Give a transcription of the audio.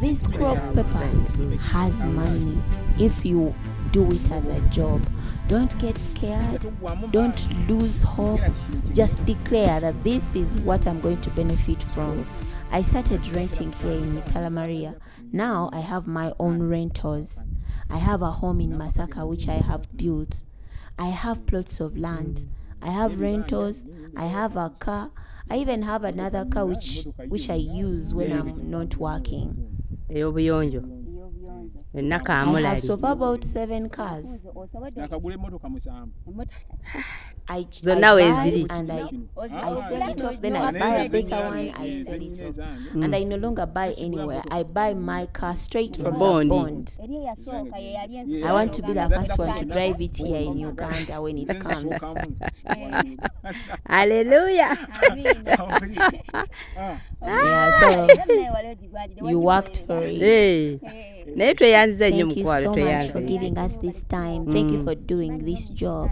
This crop pepper has money if you do it as a job. Don't get scared. Don't lose hope. Just declare that this is what I'm going to benefit from. I started renting here in Mitala Maria. Now I have my own rentals. I have a home in Masaka which I have built. I have plots of land. I have rentals. I have a car. I even have another car which I use when I'm not working. I have so far about 7 cars. I buy and I sell it off, then I buy a better one, I sell it off. And I no longer buy anywhere. I buy my car straight from the bond. I want to be the first one to drive it here in Uganda when it comes. Hallelujah. Yeah, so you worked for it. Thank you so much for giving us this time. Thank you for doing this job.